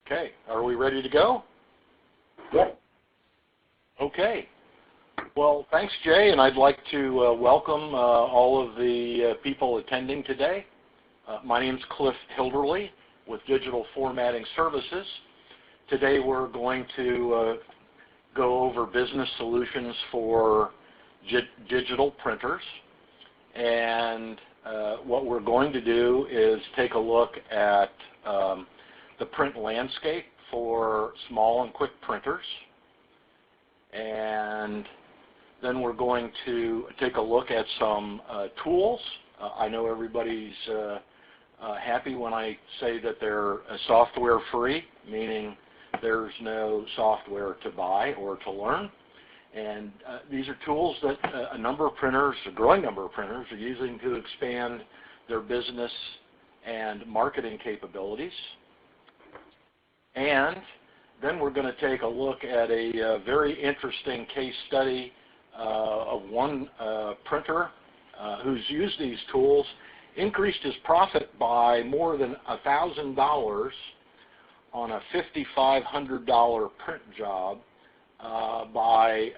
Okay, are we ready to go? Yep. Okay. Well, thanks, Jay, and I'd like to welcome all of the people attending today. My name's Cliff Hilderly with Digital Formatting Services. Today we're going to go over business solutions for digital printers, and what we're going to do is take a look at the print landscape for small and quick printers, and then we're going to take a look at some tools. I know everybody's happy when I say that they're software free, meaning there's no software to buy or to learn. And these are tools that a number of printers, a growing number of printers, are using to expand their business and marketing capabilities. And then we're going to take a look at a very interesting case study of one printer who's used these tools, increased his profit by more than $1,000 on a $5,500 print job by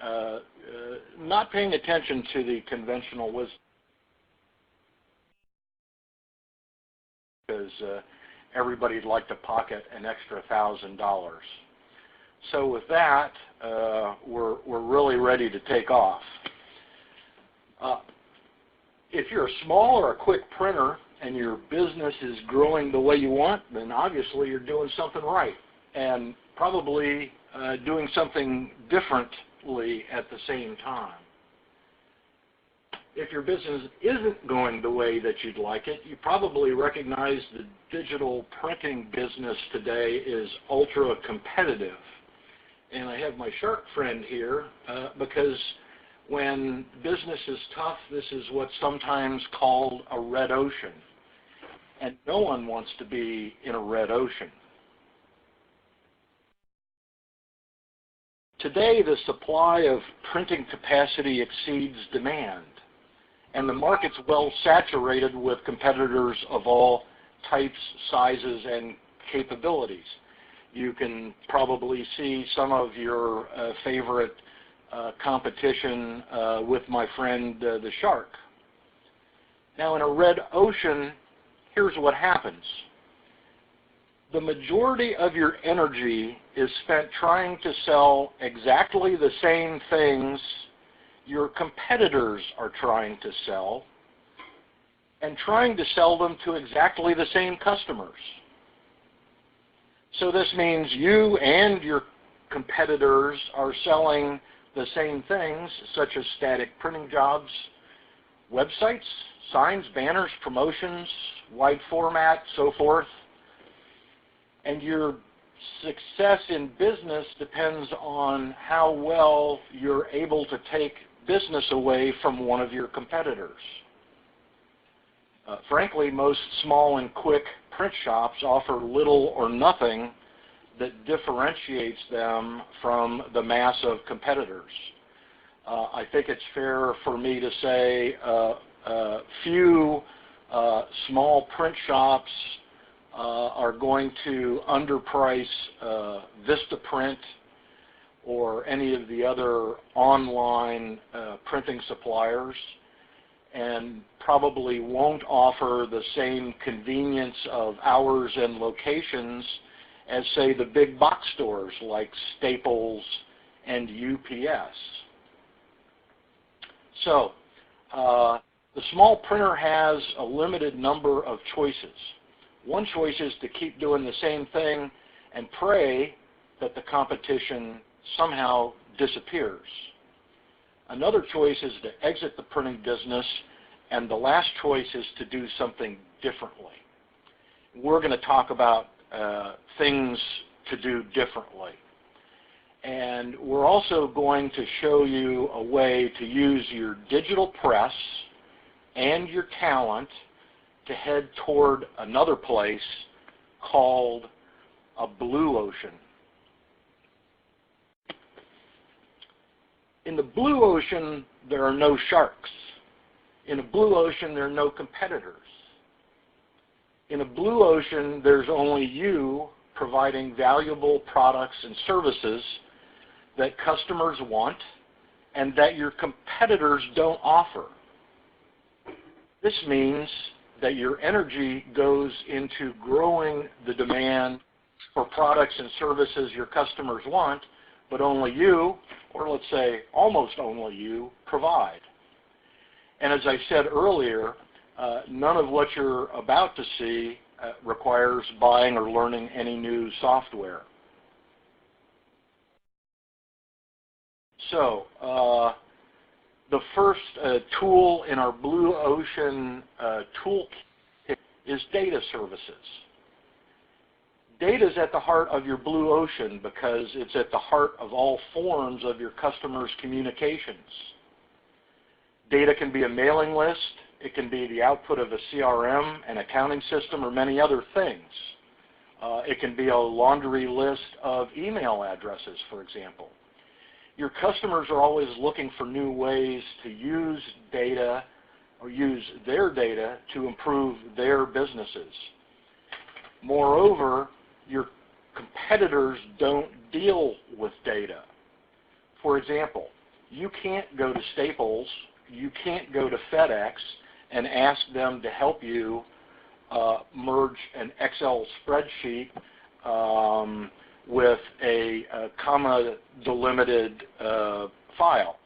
not paying attention to the conventional wisdom, because everybody'd like to pocket an extra $1,000. So with that, we're really ready to take off. If you're a small or a quick printer and your business is growing the way you want, then obviously you're doing something right, and probably doing something differently at the same time. If your business isn't going the way that you'd like it, you probably recognize the digital printing business today is ultra competitive. And I have my shark friend here because when business is tough, this is what's sometimes called a red ocean. And no one wants to be in a red ocean. Today, the supply of printing capacity exceeds demand, and the market's well saturated with competitors of all types, sizes, and capabilities. You can probably see some of your favorite competition with my friend the shark. Now, in a red ocean, here's what happens. The majority of your energy is spent trying to sell exactly the same things your competitors are trying to sell, and trying to sell them to exactly the same customers. So this means you and your competitors are selling the same things, such as static printing jobs, websites, signs, banners, promotions, wide format, so forth. And your success in business depends on how well you're able to take business away from one of your competitors. Frankly, most small and quick print shops offer little or nothing that differentiates them from the mass of competitors. I think it's fair for me to say few small print shops are going to underprice Vistaprint or any of the other online printing suppliers, and probably won't offer the same convenience of hours and locations as, say, the big box stores like Staples and UPS. So, the small printer has a limited number of choices. One choice is to keep doing the same thing and pray that the competition somehow disappears. Another choice is to exit the printing business, and the last choice is to do something differently. We're going to talk about things to do differently. And we're also going to show you a way to use your digital press and your talent to head toward another place called a blue ocean. In the blue ocean, there are no sharks. In a blue ocean, there are no competitors. In a blue ocean, there's only you providing valuable products and services that customers want and that your competitors don't offer. This means that your energy goes into growing the demand for products and services your customers want, but only you, or let's say almost only you, provide. And as I said earlier, none of what you're about to see requires buying or learning any new software. So, the first tool in our Blue Ocean toolkit is data services. Data is at the heart of your Blue Ocean because it's at the heart of all forms of your customers' communications. Data can be a mailing list, it can be the output of a CRM, an accounting system, or many other things. It can be a laundry list of email addresses, for example. Your customers are always looking for new ways to use data or use their data to improve their businesses. Moreover, your competitors don't deal with data. For example, you can't go to Staples, you can't go to FedEx and ask them to help you merge an Excel spreadsheet with a comma-delimited file.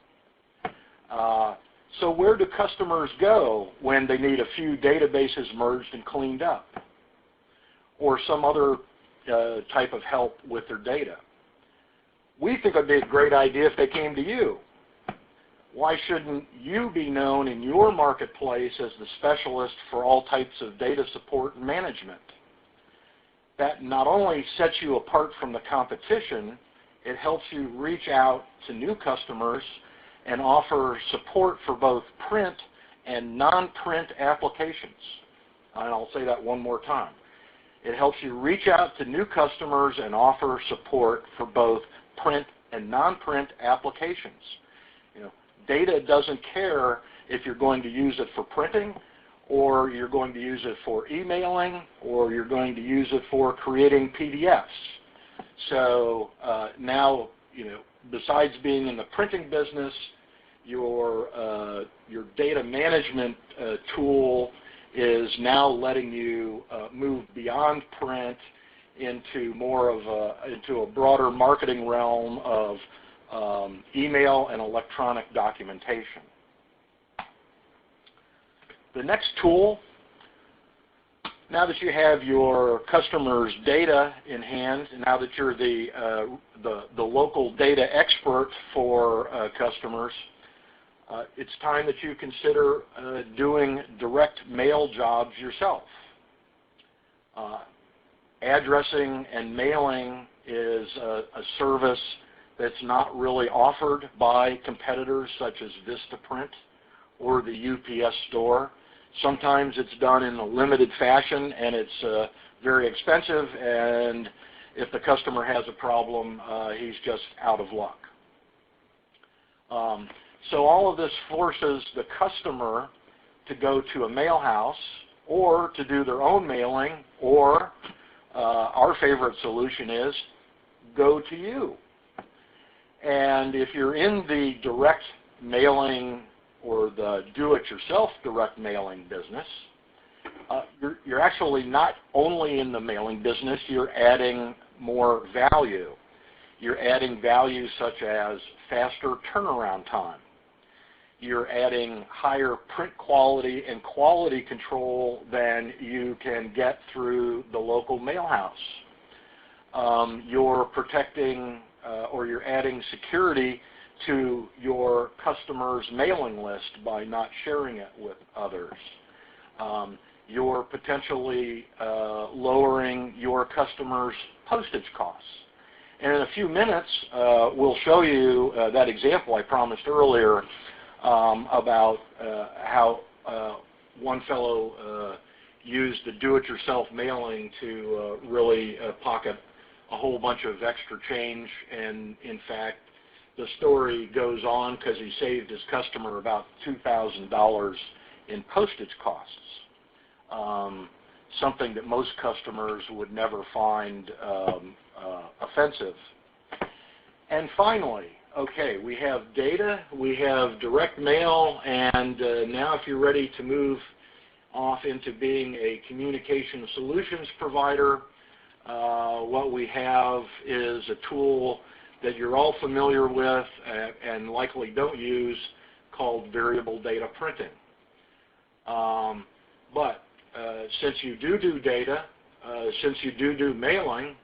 So where do customers go when they need a few databases merged and cleaned up, or some other type of help with their data? We think it would be a great idea if they came to you. Why shouldn't you be known in your marketplace as the specialist for all types of data support and management? That not only sets you apart from the competition, it helps you reach out to new customers and offer support for both print and non-print applications. And I'll say that one more time. It helps you reach out to new customers and offer support for both print and non-print applications. You know, data doesn't care if you're going to use it for printing, or you're going to use it for emailing, or you're going to use it for creating PDFs. So now, you know, besides being in the printing business, your data management tool is now letting you move beyond print into more of into a broader marketing realm of email and electronic documentation. The next tool, now that you have your customers' data in hand, and now that you're the local data expert for customers, it's time that you consider doing direct mail jobs yourself. Addressing and mailing is a service that's not really offered by competitors such as Vistaprint or the UPS store. Sometimes it's done in a limited fashion, and it's very expensive, and if the customer has a problem, he's just out of luck. So all of this forces the customer to go to a mail house or to do their own mailing, or our favorite solution is go to you. And if you're in the direct mailing or the do-it-yourself direct mailing business, you're actually not only in the mailing business, you're adding more value. You're adding value such as faster turnaround time. You're adding higher print quality and quality control than you can get through the local mail house. You're protecting or you're adding security to your customer's mailing list by not sharing it with others. You're potentially lowering your customer's postage costs. And in a few minutes, we'll show you that example I promised earlier about how one fellow used the do-it-yourself mailing to really pocket a whole bunch of extra change, and in fact, the story goes on because he saved his customer about $2,000 in postage costs. something that most customers would never find offensive. And finally, okay, we have data, we have direct mail, and now if you're ready to move off into being a communication solutions provider, what we have is a tool that you're all familiar with and likely don't use called variable data printing. But since you do data, since you do mailing,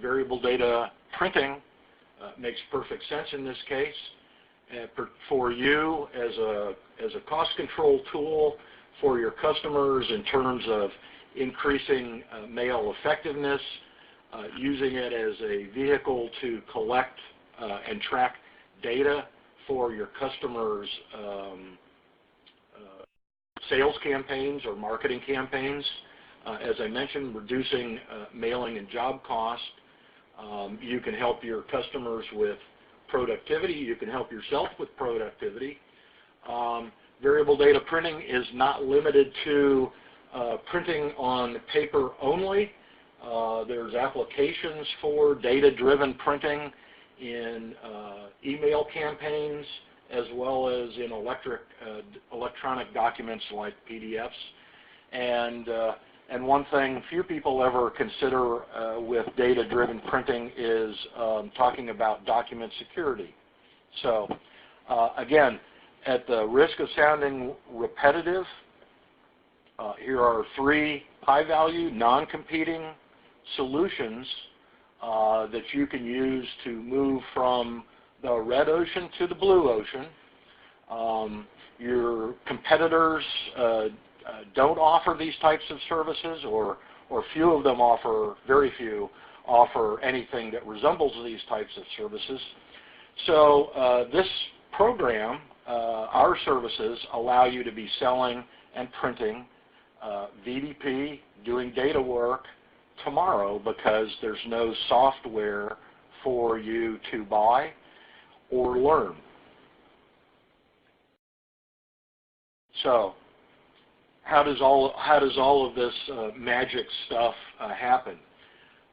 variable data printing makes perfect sense in this case. For you as a cost control tool for your customers in terms of increasing mail effectiveness, using it as a vehicle to collect and track data for your customers' sales campaigns or marketing campaigns. As I mentioned, reducing mailing and job cost. You can help your customers with productivity. You can help yourself with productivity. Variable data printing is not limited to printing on paper only. There's applications for data-driven printing in email campaigns as well as in electronic documents like PDFs. And one thing few people ever consider with data-driven printing is talking about document security. So again, at the risk of sounding repetitive, here are 3 high-value, non-competing solutions that you can use to move from the red ocean to the blue ocean. Your competitors don't offer these types of services, or few of them offer, very few, offer anything that resembles these types of services. So this program, our services, allow you to be selling and printing VDP, doing data work tomorrow because there's no software for you to buy or learn. So how does all of this magic stuff happen?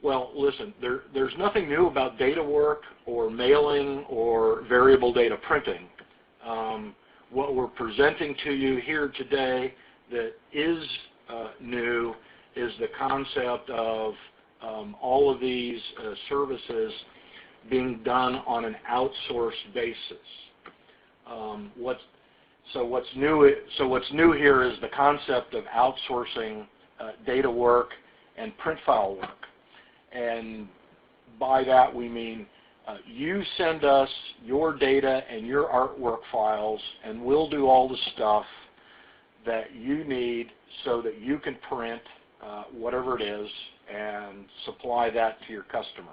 Well, listen, there's nothing new about data work or mailing or variable data printing. What we're presenting to you here today that is new is the concept of all of these services being done on an outsourced basis. So what's new here is the concept of outsourcing data work and print file work. And by that we mean you send us your data and your artwork files, and we'll do all the stuff that you need so that you can print whatever it is and supply that to your customer.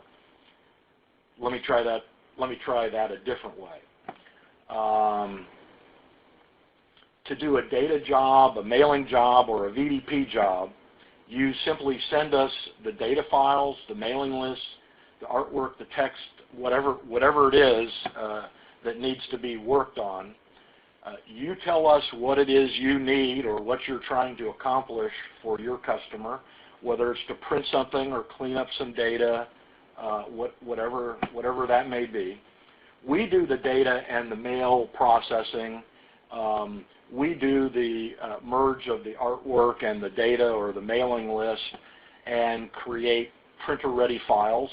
Let me try that a different way. To do a data job, a mailing job, or a VDP job, you simply send us the data files, the mailing list, the artwork, the text, whatever it is that needs to be worked on. You tell us what it is you need or what you're trying to accomplish for your customer, whether it's to print something or clean up some data, whatever that may be. We do the data and the mail processing. We do the merge of the artwork and the data or the mailing list and create printer-ready files.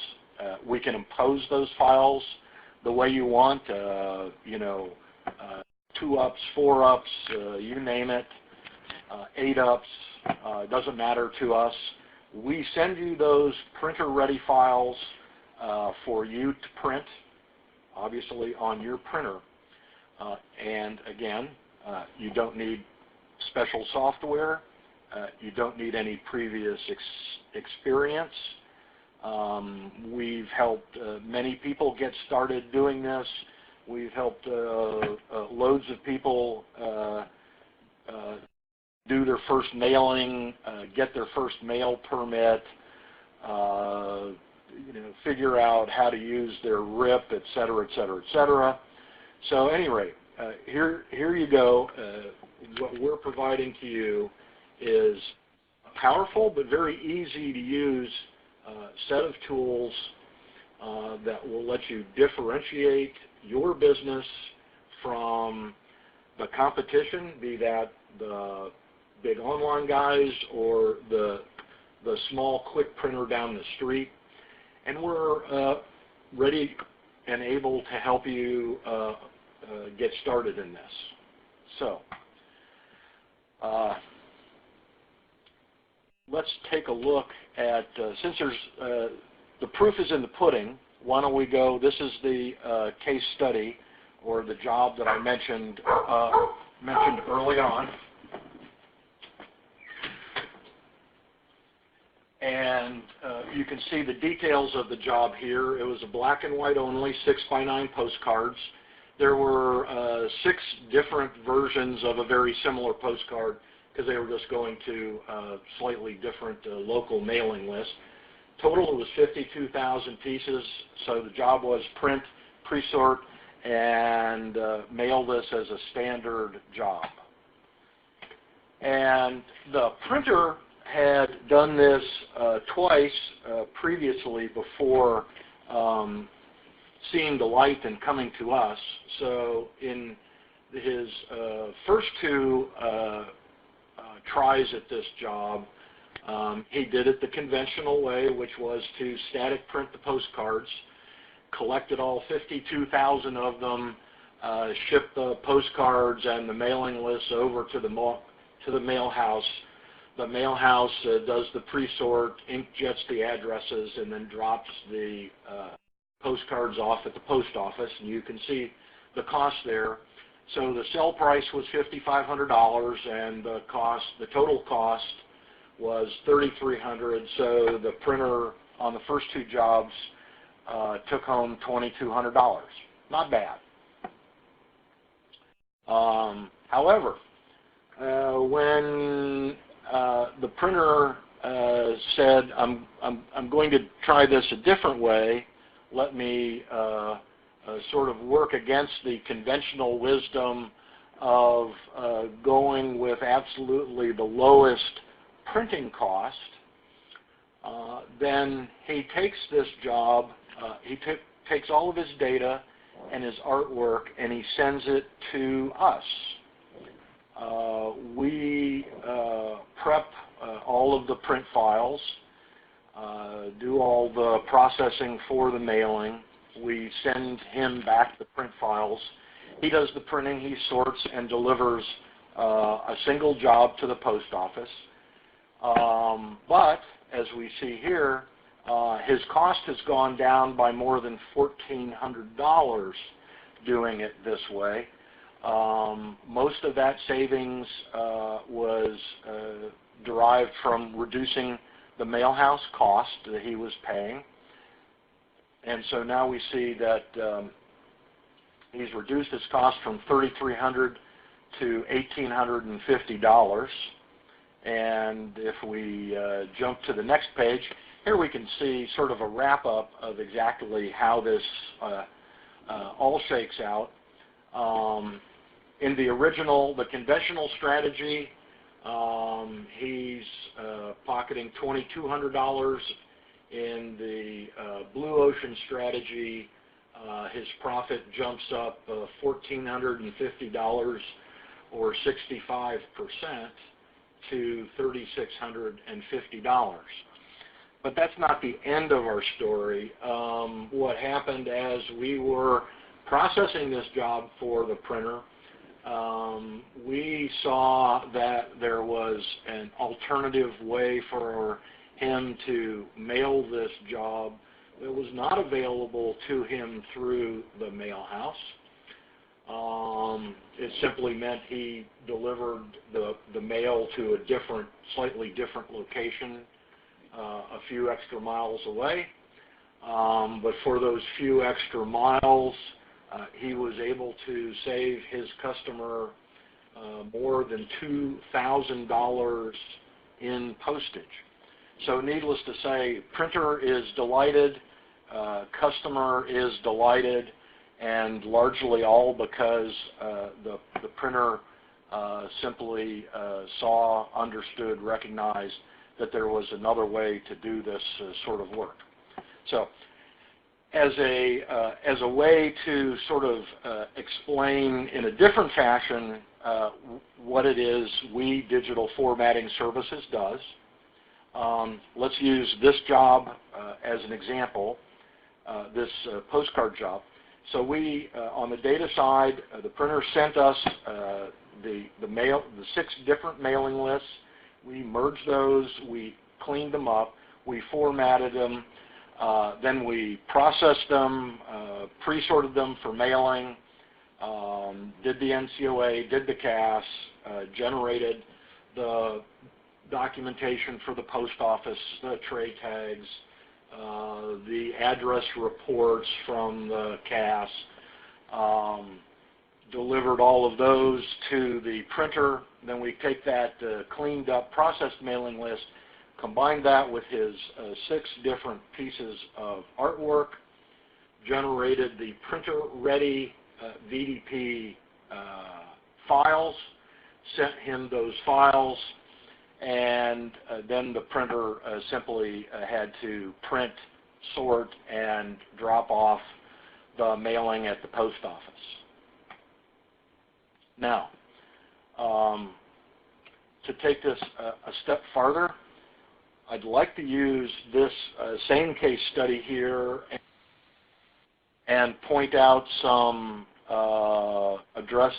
We can impose those files the way you want, 2-ups, 4-ups, you name it, 8-ups, it doesn't matter to us. We send you those printer-ready files for you to print, obviously on your printer. And again, you don't need special software. You don't need any previous experience. We've helped many people get started doing this. We've helped loads of people do their first mailing, get their first mail permit, figure out how to use their RIP, et cetera, et cetera, et cetera. So at any rate, here you go. What we're providing to you is powerful but very easy to use set of tools that will let you differentiate your business from the competition, be that the big online guys or the small quick printer down the street. And we're ready and able to help you get started in this. So let's take a look at, since there's, the proof is in the pudding, why don't we go, this is the case study or the job that I mentioned early on. And you can see the details of the job here. It was a black and white only 6x9 postcards. There were 6 different versions of a very similar postcard because they were just going to slightly different local mailing lists. Total, it was 52,000 pieces, so the job was print, pre-sort, and mail this as a standard job. And the printer had done this twice previously before seeing the light and coming to us. So in his first 2 tries at this job, he did it the conventional way, which was to static print the postcards, collected all 52,000 of them, shipped the postcards and the mailing lists over to the mail house. The mail house does the pre-sort, inkjets the addresses, and then drops the postcards off at the post office. And you can see the cost there. So the sell price was $5,500, and the total cost was $3,300. So the printer on the first 2 jobs took home $2,200. Not bad. However, when the printer said, I'm going to try this a different way, let me sort of work against the conventional wisdom of going with absolutely the lowest printing cost, then he takes this job, he takes all of his data and his artwork and he sends it to us. We prep all of the print files, do all the processing for the mailing. We send him back the print files. He does the printing, he sorts and delivers a single job to the post office. But as we see here, his cost has gone down by more than $1,400 doing it this way. Most of that savings was derived from reducing the mail house cost that he was paying. And so now we see that he's reduced his cost from $3,300 to $1,850. And if we jump to the next page, here we can see sort of a wrap-up of exactly how this all shakes out. In the original, the conventional strategy, he's pocketing $2,200. In the Blue Ocean strategy, his profit jumps up $1,450 or 65% to $3,650. But that's not the end of our story. What happened as we were processing this job for the printer, we saw that there was an alternative way for him to mail this job that was not available to him through the mail house. It simply meant he delivered the mail to a slightly different location, a few extra miles away. But for those few extra miles, he was able to save his customer more than $2,000 in postage. So needless to say, printer is delighted, customer is delighted, and largely all because the printer simply saw, understood, recognized that there was another way to do this sort of work. So as a way to sort of explain in a different fashion what it is We Digital Formatting Services does, let's use this job as an example, this postcard job. So we, on the data side, the printer sent us the 6 different mailing lists. We merged those, we cleaned them up, we formatted them, then we processed them, pre-sorted them for mailing, did the NCOA, did the CAS, generated the documentation for the post office, the tray tags, the address reports from the CAS, delivered all of those to the printer. Then we take that cleaned up, processed mailing list, combine that with his 6 different pieces of artwork, generated the printer-ready VDP files, sent him those files, and then the printer simply had to print, sort, and drop off the mailing at the post office. Now, to take this a step farther, I'd like to use this same case study here and point out some, address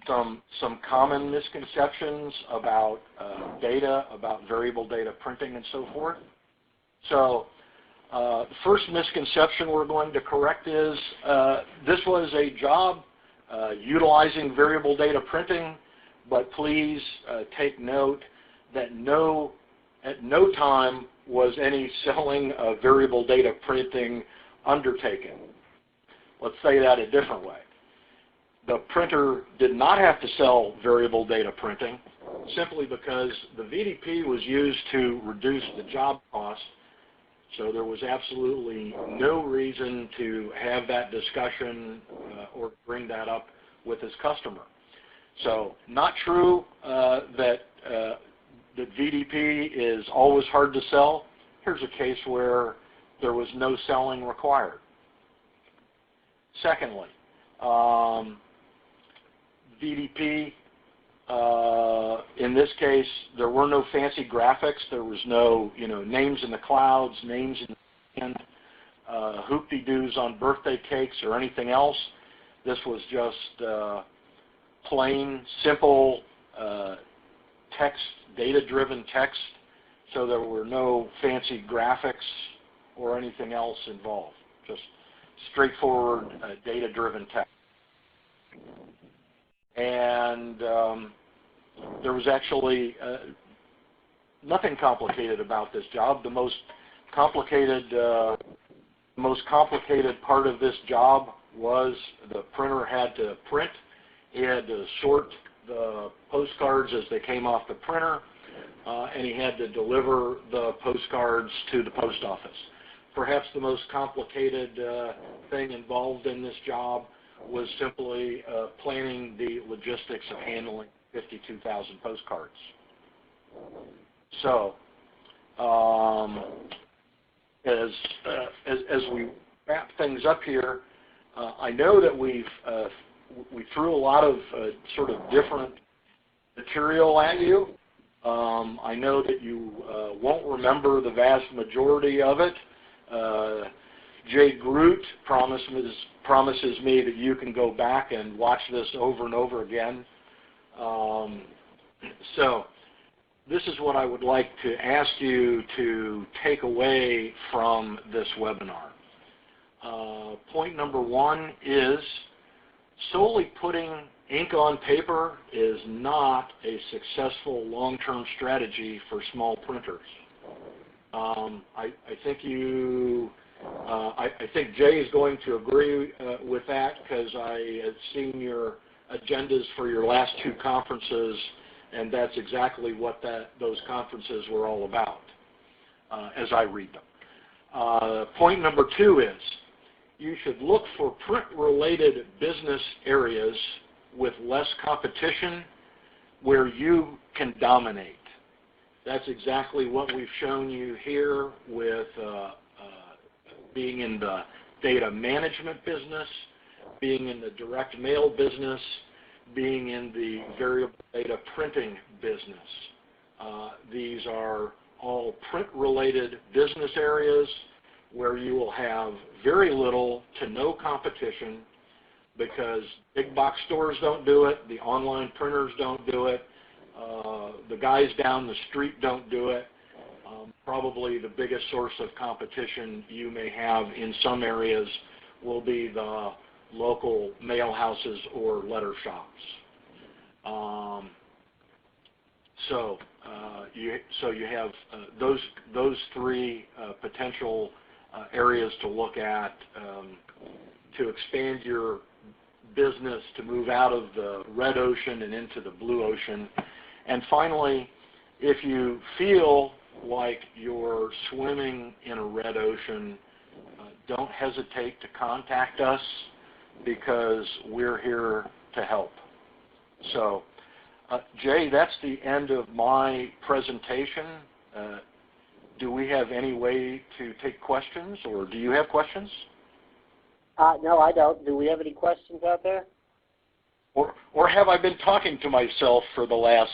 some common misconceptions about data, about variable data printing and so forth. So the first misconception we're going to correct is this was a job utilizing variable data printing, but please take note that at no time was any selling of variable data printing undertaken. Let's say that a different way. The printer did not have to sell variable data printing simply because the VDP was used to reduce the job cost, so there was absolutely no reason to have that discussion or bring that up with his customer. So not true that VDP is always hard to sell. Here's a case where there was no selling required. Secondly, VDP, in this case, there were no fancy graphics. There was no, names in the clouds, names in the hand, hoop-de-doos on birthday cakes or anything else. This was just plain, simple text, data-driven text, so there were no fancy graphics or anything else involved. Just straightforward data-driven text. And there was actually nothing complicated about this job. The most complicated part of this job was the printer had to print. He had to sort the postcards as they came off the printer, and he had to deliver the postcards to the post office. Perhaps the most complicated thing involved in this job was simply planning the logistics of handling 52,000 postcards. So, as we wrap things up here, I know that we threw a lot of sort of different material at you. I know that you won't remember the vast majority of it. Jay Groot promises me that you can go back and watch this over and over again. So this is what I would like to ask you to take away from this webinar. Point number 1 is solely putting ink on paper is not a successful long-term strategy for small printers. I think Jay is going to agree with that because I had seen your agendas for your last 2 conferences, and that's exactly what those conferences were all about as I read them. Point number 2 is you should look for print-related business areas with less competition where you can dominate. That's exactly what we've shown you here with being in the data management business, being in the direct mail business, being in the variable data printing business. These are all print-related business areas where you will have very little to no competition because big box stores don't do it, the online printers don't do it, the guys down the street don't do it. Probably the biggest source of competition you may have in some areas will be the local mail houses or letter shops. So you have those three potential areas to look at to expand your business, to move out of the red ocean and into the blue ocean. And finally, if you feel like you're swimming in a red ocean, don't hesitate to contact us because we're here to help. So, Jay, that's the end of my presentation. Do we have any way to take questions, or do you have questions? No, I don't. Do we have any questions out there? Or have I been talking to myself for the last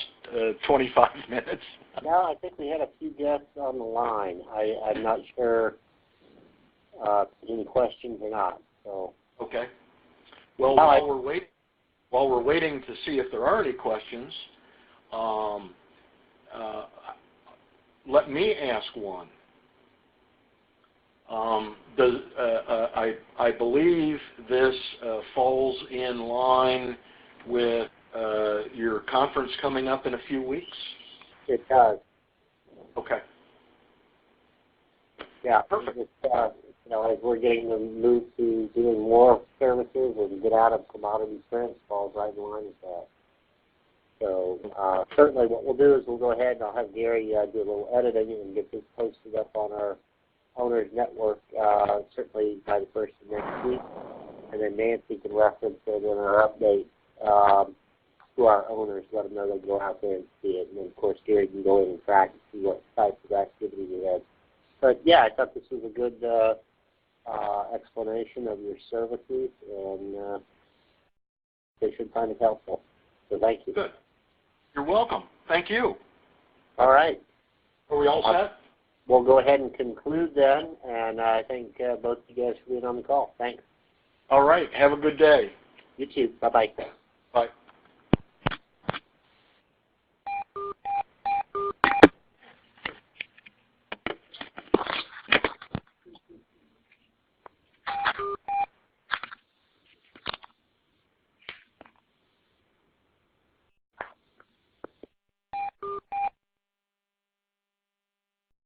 25 minutes? No, I think we had a few guests on the line. I'm not sure any questions or not. So. Okay. Well, while we're waiting to see if there are any questions, let me ask one. I believe this falls in line with your conference coming up in a few weeks? It does. Okay. Yeah. Perfect. As we're getting them moved to doing more services and get out of commodity prints, falls right in line with that. So certainly what we'll do is we'll go ahead and I'll have Gary do a little editing and get this posted up on our Owners Network certainly by the first of next week. And then Nancy can reference it in our update to our owners, let them know they can go out there and see it. And then, of course, Gary can go in and track and see what types of activity we had. But, yeah, I thought this was a good explanation of your services, and they should find it helpful. So thank you. Good. You're welcome. Thank you. All right. Are we all set? We'll go ahead and conclude then, and I thank both of you guys for being on the call. Thanks. All right. Have a good day. You too. Bye-bye. Bye.